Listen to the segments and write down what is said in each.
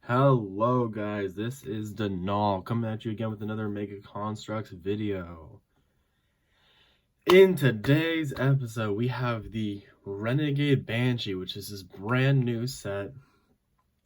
Hello guys, this is Denal coming at you again with another Mega Construx video. In today's episode, we have the Renegade Banshee, which is this brand new set.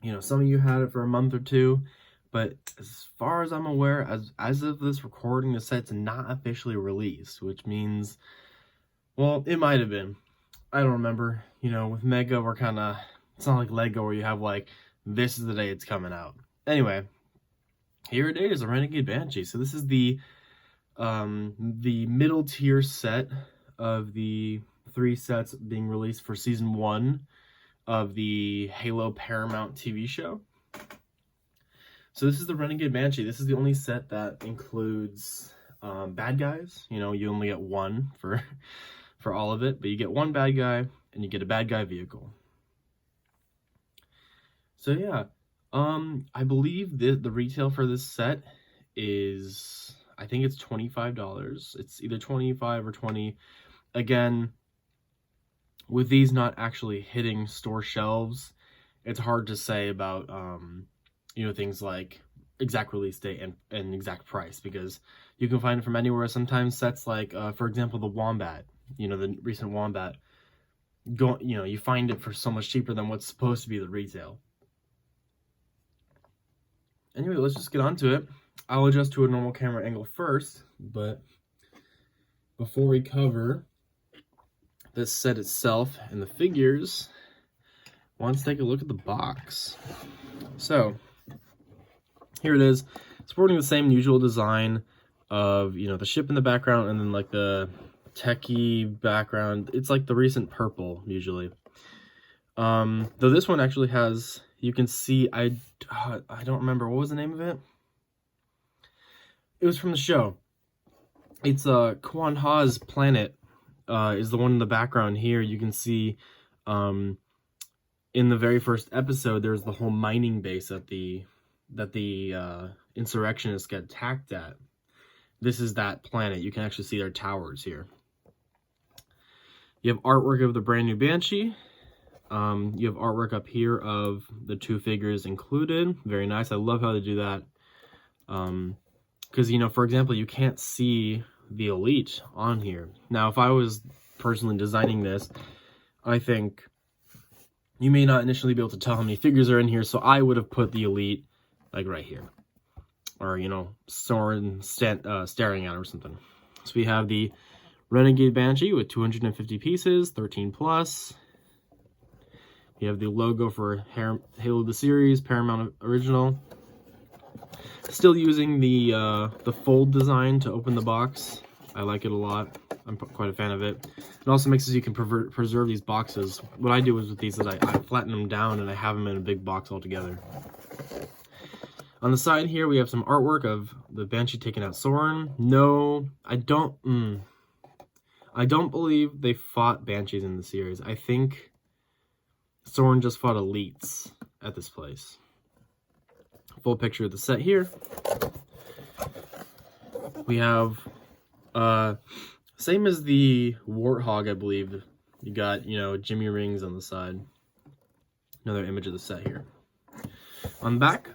You know, some of you had it for a month or two, but as far as I'm aware, as of this recording, the set's not officially released, which means, well, it might have been. I don't remember. You know, with Mega, we're kind of, it's not like Lego where you have like, this is the day it's coming out. Anyway, here it is, a Renegade Banshee. So this is the middle tier set of the 3 sets being released for season 1 of the Halo Paramount TV show. So this is the Renegade Banshee. This is the only set that includes bad guys. You know, you only get one for all of it, but you get one bad guy and you get a bad guy vehicle. So yeah, I believe the retail for this set is, I think it's $25. It's either 25 or 20. Again, with these not actually hitting store shelves, it's hard to say about, you know, things like exact release date and exact price, because you can find it from anywhere. Sometimes sets like, for example, the Wombat, you know, the recent Wombat, you know, you find it for so much cheaper than what's supposed to be the retail. Anyway, let's just get on to it. I'll adjust to a normal camera angle first, but before we cover this set itself and the figures, let's take a look at the box. So, here it is, sporting the same usual design of, you know, the ship in the background and then like the techie background. It's like the recent purple, usually. Though this one actually has, you can see, I don't remember, what was the name of it? It was from the show. It's Quan Ha's planet is the one in the background here. You can see in the very first episode, there's the whole mining base that the insurrectionists get attacked at. This is that planet. You can actually see their towers here. You have artwork of the brand new Banshee. You have artwork up here of the 2 figures included. Very nice. I love how they do that. Because, you know, for example, you can't see the Elite on here. Now, if I was personally designing this, I think you may not initially be able to tell how many figures are in here, so I would have put the Elite, like, right here. Or, you know, Saurin staring at it or something. So we have the Renegade Banshee with 250 pieces, 13 plus. You have the logo for Halo the Series, Paramount Original. Still using the fold design to open the box. I like it a lot. I'm quite a fan of it. It also makes it so you can preserve these boxes. What I do is with these is I flatten them down and I have them in a big box altogether. On the side here, we have some artwork of the Banshee taking out Saurin. No, I don't believe they fought Banshees in the series. I think Saurin just fought elites at this place. Full picture of the set here. We have, same as the Warthog, I believe. You got, you know, Jimmy rings on the side. Another image of the set here. On the back,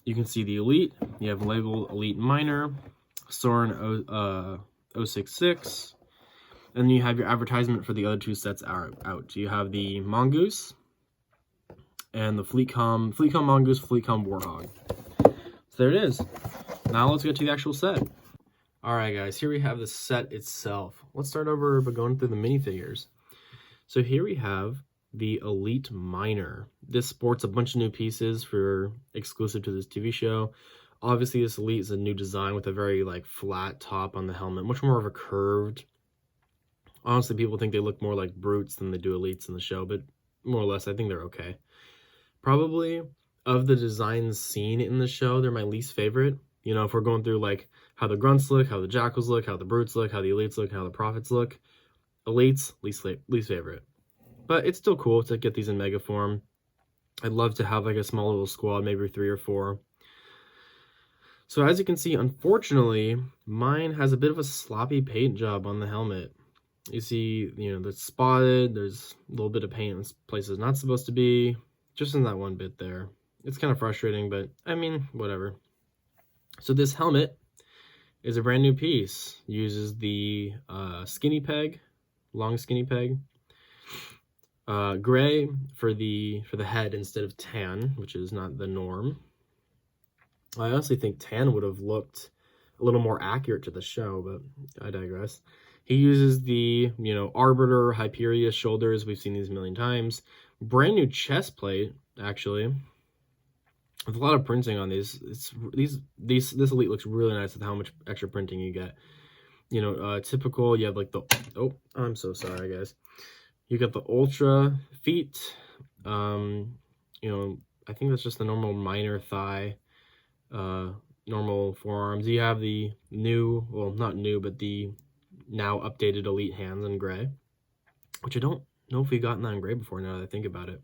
you can see the Elite. You have labeled Elite Minor, Saurin 066. And then you have your advertisement for the other 2 sets out. You have the Mongoose and the Fleetcom Mongoose, Fleetcom Warthog. So there it is. Now let's get to the actual set. Alright guys, here we have the set itself. Let's start over by going through the minifigures. So here we have the Elite Miner. This sports a bunch of new pieces for exclusive to this TV show. Obviously this Elite is a new design with a very like flat top on the helmet, much more of a curved. Honestly, people think they look more like brutes than they do elites in the show, but more or less, I think they're okay. Probably, of the designs seen in the show, they're my least favorite. You know, if we're going through, like, how the grunts look, how the jackals look, how the brutes look, how the elites look, how the prophets look. Elites, least favorite. But it's still cool to get these in mega form. I'd love to have, like, a small little squad, maybe 3 or 4. So as you can see, unfortunately, mine has a bit of a sloppy paint job on the helmet. You see, you know, that's spotted. There's a little bit of paint in places not supposed to be. Just in that one bit there. It's kind of frustrating, but I mean, whatever. So this helmet is a brand new piece. Uses the skinny peg, long skinny peg. Gray for the head instead of tan, which is not the norm. I honestly think tan would have looked a little more accurate to the show, but I digress. He uses the, you know, Arbiter, Hyperion shoulders. We've seen these a million times. Brand new chest plate, actually. With a lot of printing on these. This elite looks really nice with how much extra printing you get. You know, typical, you have like the, oh, I'm so sorry, guys. You got the Ultra feet. You know, I think that's just the normal minor thigh. Normal forearms. You have the new, well, not new, but the now updated elite hands in gray, which I don't know if we've gotten that in gray before now that I think about it.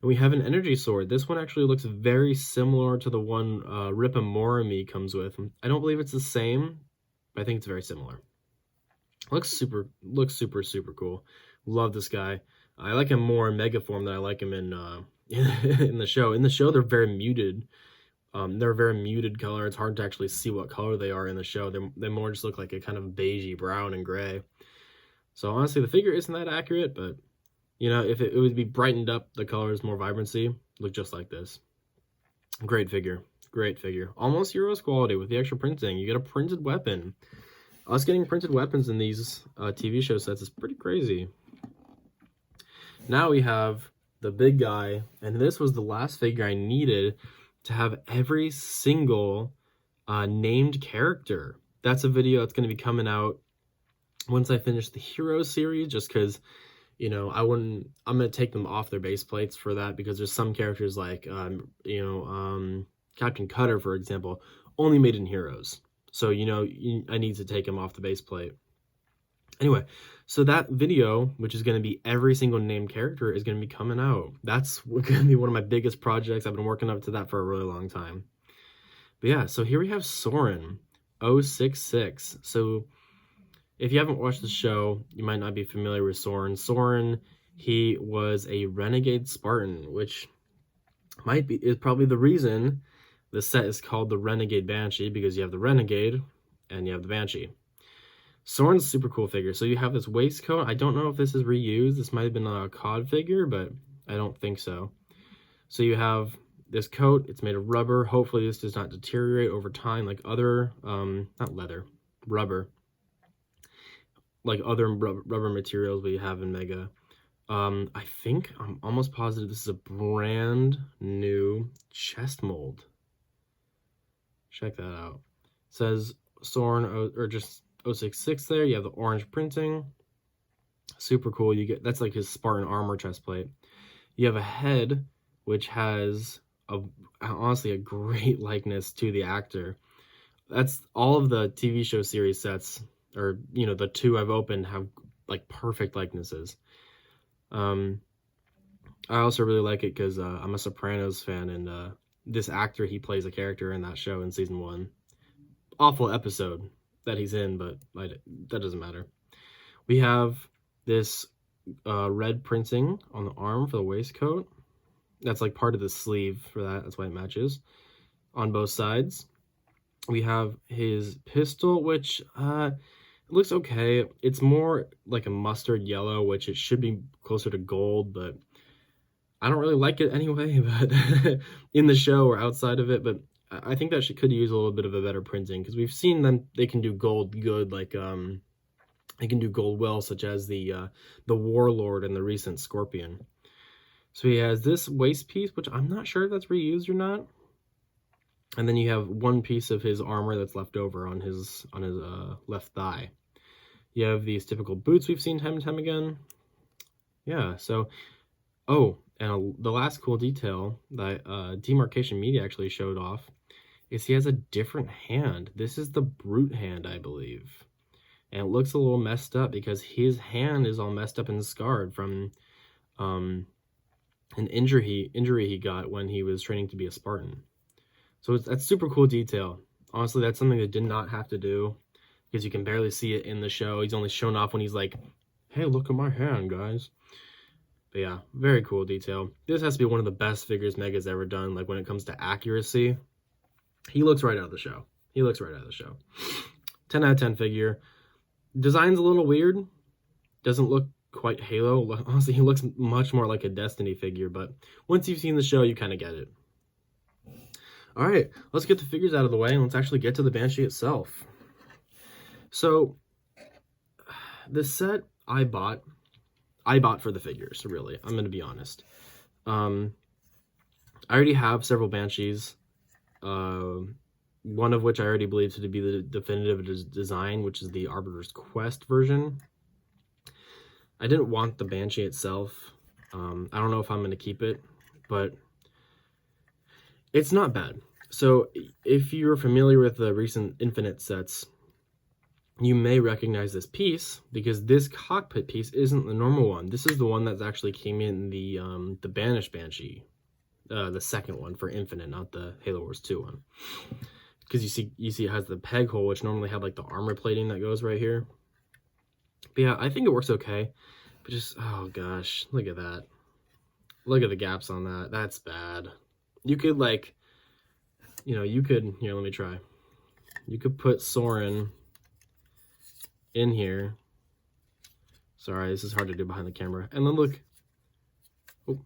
And we have an energy sword. This one actually looks very similar to the one Rippa Morimi comes with. I don't believe it's the same, but I think it's very similar. Looks super cool. Love this guy. I like him more in mega form than I like him in in the show. In the show, they're very muted. They're a very muted color. It's hard to actually see what color they are in the show. They more just look like a kind of beigey brown and gray. So honestly, the figure isn't that accurate, but you know, if it would be brightened up, the colors, more vibrancy, look just like this. Great figure. Great figure. Almost Heroes quality with the extra printing. You get a printed weapon. Us getting printed weapons in these TV show sets is pretty crazy. Now we have the big guy, and this was the last figure I needed to have every single named character. That's a video that's going to be coming out once I finish the Heroes series, just because, you know, I'm going to take them off their base plates for that, because there's some characters like, Captain Cutter, for example, only made in Heroes. So, you know, I need to take him off the base plate. Anyway, so that video, which is going to be every single named character, is going to be coming out. That's going to be one of my biggest projects. I've been working up to that for a really long time. But yeah, so here we have Saurin, 066. So if you haven't watched the show, you might not be familiar with Saurin. Saurin, he was a Renegade Spartan, which is probably the reason the set is called the Renegade Banshee, because you have the Renegade and you have the Banshee. Saurin's a super cool figure. So you have this waistcoat. I don't know if this is reused. This might have been a COD figure, but I don't think so. So you have this coat. It's made of rubber. Hopefully this does not deteriorate over time like other, not leather, rubber. Like other rubber materials we have in Mega. I'm almost positive this is a brand new chest mold. Check that out. It says Saurin, or just 066 there. You have the orange printing. Super cool. You get, that's like his Spartan armor chest plate. You have a head which has honestly a great likeness to the actor. That's all of the TV show series sets, or you know, the two I've opened have like perfect likenesses. I also really like it because I'm a Sopranos fan, and this actor, he plays a character in that show in season 1. Awful episode that he's in, but that doesn't matter. We have this red printing on the arm for the waistcoat. That's like part of the sleeve for that. That's why it matches on both sides. We have his pistol, which it looks okay. It's more like a mustard yellow, which it should be closer to gold, but I don't really like it anyway, but in the show or outside of it. But I think that could use a little bit of a better printing, because we've seen them, they can do gold good, like they can do gold well, such as the Warlord and the recent Scorpion. So he has this waist piece, which I'm not sure if that's reused or not. And then you have one piece of his armor that's left over on his left thigh. You have these typical boots we've seen time and time again. Yeah, so, oh, and the last cool detail that Demarcation Media actually showed off is he has a different hand. This is the brute hand, I believe. And it looks a little messed up because his hand is all messed up and scarred from an injury he got when he was training to be a Spartan. So that's super cool detail. Honestly, that's something they did not have to do, because you can barely see it in the show. He's only shown off when he's like, hey, look at my hand, guys. But yeah, very cool detail. This has to be one of the best figures Mega's ever done. Like when it comes to accuracy, he looks right out of the show. He looks right out of the show. 10 out of 10 figure. Design's a little weird. Doesn't look quite Halo. Honestly, he looks much more like a Destiny figure, but once you've seen the show, you kind of get it. All right, let's get the figures out of the way and let's actually get to the Banshee itself. So, the set I bought for the figures, really. I'm going to be honest. I already have several Banshees. One of which I already believe to be the definitive design, which is the Arbiter's Quest version. I didn't want the Banshee itself. I don't know if I'm going to keep it, but it's not bad. So if you're familiar with the recent Infinite sets, you may recognize this piece because this cockpit piece isn't the normal one. This is the one that actually came in the Banished Banshee, the second one for Infinite, not the Halo Wars 2 one. Because you see it has the peg hole, which normally had like the armor plating that goes right here. But yeah, I think it works okay. But just, oh gosh, look at that. Look at the gaps on that. That's bad. You could like, you know, here, let me try. You could put Saurin in here. Sorry, this is hard to do behind the camera. And then look. Oh.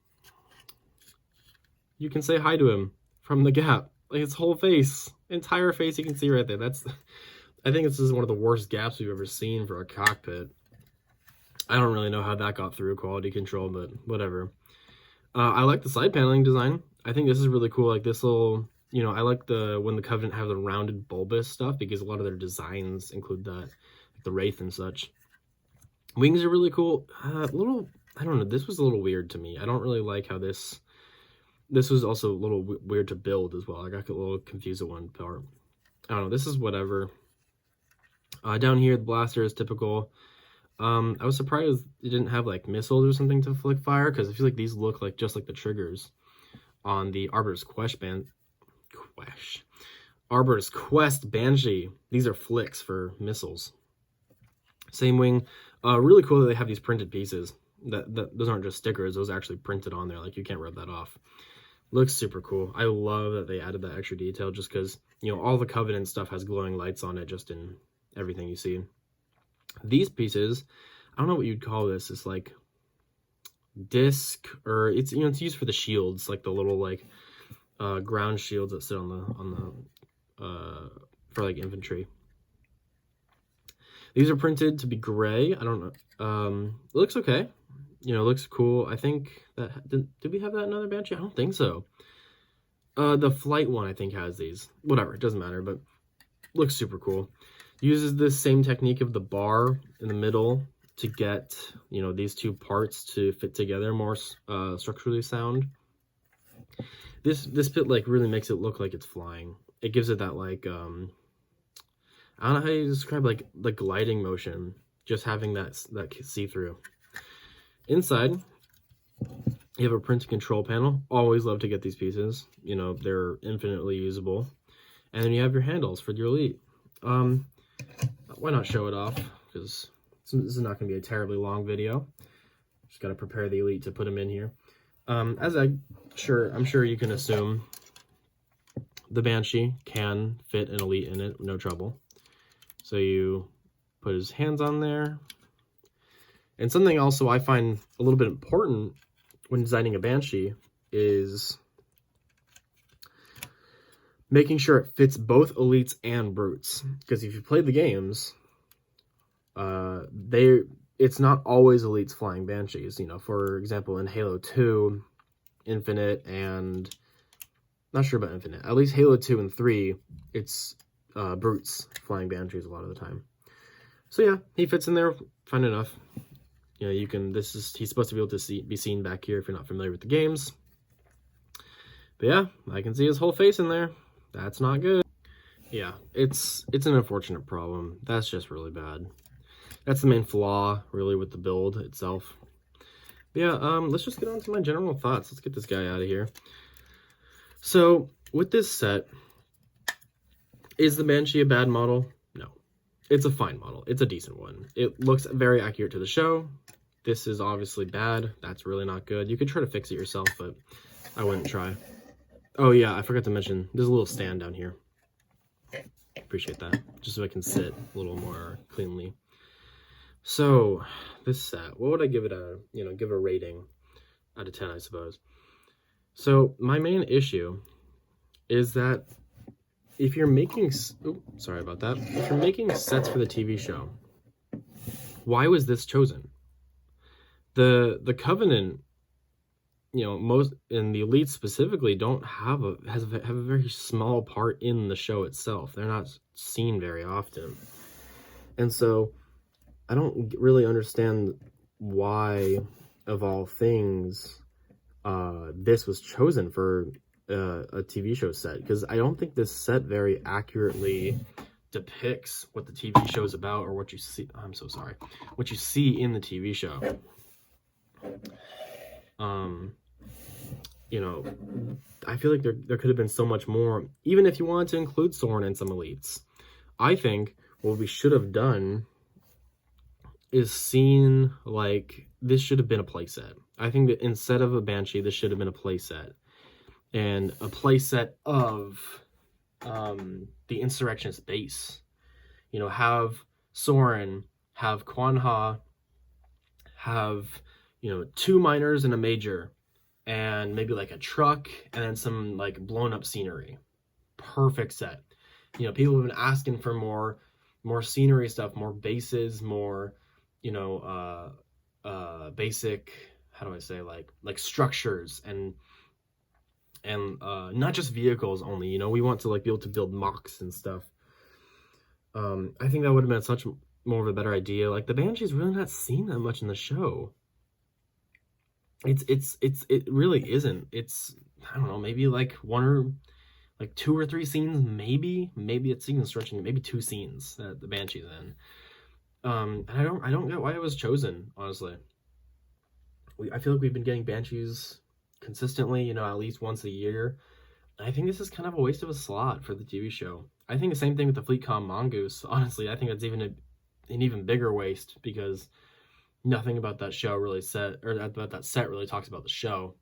You can say hi to him from the gap. Like his whole face, entire face you can see right there. I think this is one of the worst gaps we've ever seen for a cockpit. I don't really know how that got through quality control, but whatever. I like the side paneling design. I think this is really cool. Like this little, you know, I like when the Covenant have the rounded bulbous stuff because a lot of their designs include that, like the Wraith and such. Wings are really cool. I don't know, this was a little weird to me. I don't really like how this was also a little weird to build as well. I got a little confused at one part. I don't know, this is whatever. Down here, the blaster is typical. I was surprised it didn't have like missiles or something to flick fire, because I feel like these look like just like the triggers on the Arbiter's Quest Banshee. These are flicks for missiles. Same wing. Really cool that they have these printed pieces. Those aren't just stickers, those are actually printed on there. Like you can't rip that off. Looks super cool. I love that they added that extra detail just because, you know, all the Covenant stuff has glowing lights on it just in everything you see. These pieces, I don't know what you'd call this. It's like disc, or it's, you know, it's used for the shields, like the little like ground shields that sit on the for like infantry. These are printed to be gray. I don't know. It looks okay. You know, it looks cool. I think that did we have that in another Banshee? I don't think so. The flight one I think has these. Whatever, it doesn't matter, but looks super cool. Uses this same technique of the bar in the middle to get, you know, these two parts to fit together more structurally sound. This bit like really makes it look like it's flying. It gives it that like I don't know how you describe like the gliding motion, just having that see-through. Inside, you have a print control panel. Always love to get these pieces. You know, they're infinitely usable. And then you have your handles for your Elite. Why not show it off? Because this is not going to be a terribly long video. Just got to prepare the Elite to put them in here. I'm sure you can assume the Banshee can fit an Elite in it, no trouble. So you put his hands on there. And something also I find a little bit important when designing a Banshee is making sure it fits both Elites and Brutes. Because if you play the games, it's not always Elites flying Banshees. You know, for example, in Halo 2, Infinite, and not sure about Infinite. At least Halo 2 and 3, it's Brutes flying Banshees a lot of the time. So yeah, he fits in there fine enough. You know, you can, he's supposed to be able to be seen back here if you're not familiar with the games. But yeah, I can see his whole face in there. That's not good. Yeah, it's an unfortunate problem. That's just really bad. That's the main flaw, really, with the build itself. But yeah, let's just get on to my general thoughts. Let's get this guy out of here. So, with this set, is the Banshee a bad model? No. It's a fine model. It's a decent one. It looks very accurate to the show. This is obviously bad. That's really not good. You could try to fix it yourself, but I wouldn't try. Oh yeah, I forgot to mention, there's a little stand down here. Appreciate that. Just so I can sit a little more cleanly. So, this set, what would I give it a, give a rating out of 10, I suppose. So, my main issue is that if you're making, sorry about that. If you're making sets for the TV show, why was this chosen? The Covenant, most, and the Elite specifically, don't have a very small part in the show itself. They're not seen very often. And so I don't really understand why, of all things, this was chosen for a TV show set, because I don't think this set very accurately depicts what the TV show is about, or what you see. I'm so sorry. What you see in the TV show. I feel like there could have been so much more, even if you wanted to include Saurin and some elites. I think what we should have done is seen, like, this should have been a playset. I think that instead of a Banshee, this should have been a playset. And a playset of the Insurrectionist base. Have Saurin, have Quan Ha, have, 2 minors and a major, and maybe like a truck, and then some like blown up scenery. Perfect set. People have been asking for more scenery stuff, more bases, more, basic, how do I say, like structures, and not just vehicles only. We want to be able to build mocks and stuff. I think that would have been such more of a better idea. Like, the Banshee's really not seen that much in the show. It really isn't. It's, I don't know, maybe like 2 or 3 scenes, maybe it's even stretching, maybe 2 scenes that the Banshee's in. And I don't get why it was chosen, honestly. I feel like we've been getting Banshees consistently, at least once a year. I think this is kind of a waste of a slot for the TV show. I think the same thing with the Fleetcom Mongoose. Honestly, I think that's even an even bigger waste, because nothing about that show really about that set really talks about the show.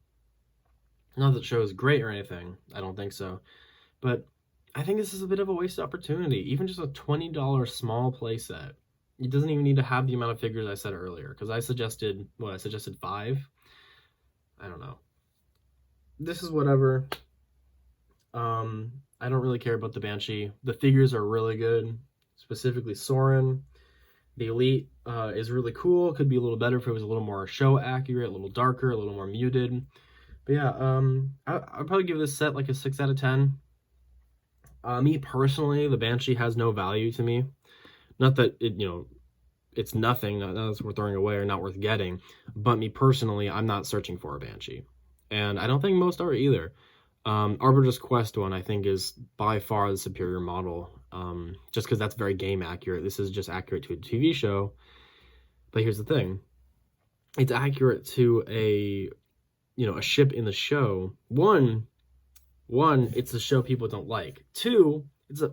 Not that the show is great or anything. I don't think so. But I think this is a bit of a wasted opportunity. Even just a $20 small playset. It doesn't even need to have the amount of figures I said earlier, because I suggested 5. I don't know. This is whatever. I don't really care about the Banshee. The figures are really good, specifically Saurin. The Elite is really cool. Could be a little better if it was a little more show accurate, a little darker, a little more muted. But yeah, I'd probably give this set like a 6 out of 10. Me personally, the Banshee has no value to me. Not that it, it's nothing, not that it's worth throwing away or not worth getting. But me personally, I'm not searching for a Banshee. And I don't think most are either. Arbiter's Quest one, I think, is by far the superior model. Just because that's very game accurate. This is just accurate to a TV show. But here's the thing. It's accurate to a ship in the show. One, it's a show people don't like. 2,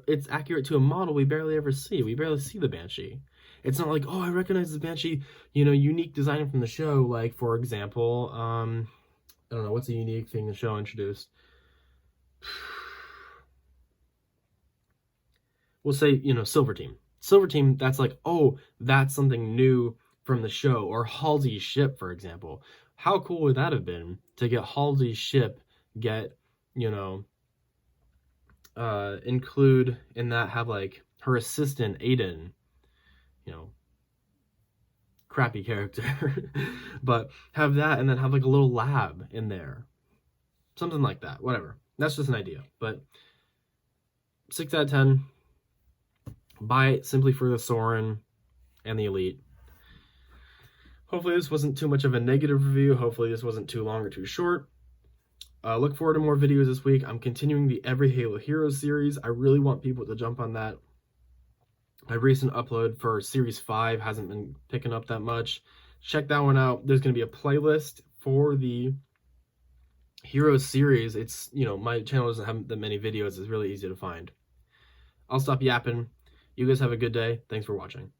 it's accurate to a model we barely ever see. We barely see the Banshee. It's not like, oh, I recognize the Banshee, unique design from the show. Like, for example, I don't know, what's a unique thing the show introduced? We'll say, Silver Team. Silver Team, that's like, oh, that's something new from the show. Or Halsey's ship, for example. How cool would that have been to get Halsey's ship, include in that, have like her assistant Aiden, crappy character, but have that, and then have like a little lab in there, something like that. Whatever, that's just an idea. But 6 out of 10. Buy it simply for the Saurin and the Elite. Hopefully this wasn't too much of a negative review. Hopefully this wasn't too long or too short. Look forward to more videos this week. I'm continuing the Every Halo Heroes series. I really want people to jump on that. My recent upload for Series 5 hasn't been picking up that much. Check that one out. There's going to be a playlist for the Heroes series. It's, my channel doesn't have that many videos. It's really easy to find. I'll stop yapping. You guys have a good day. Thanks for watching.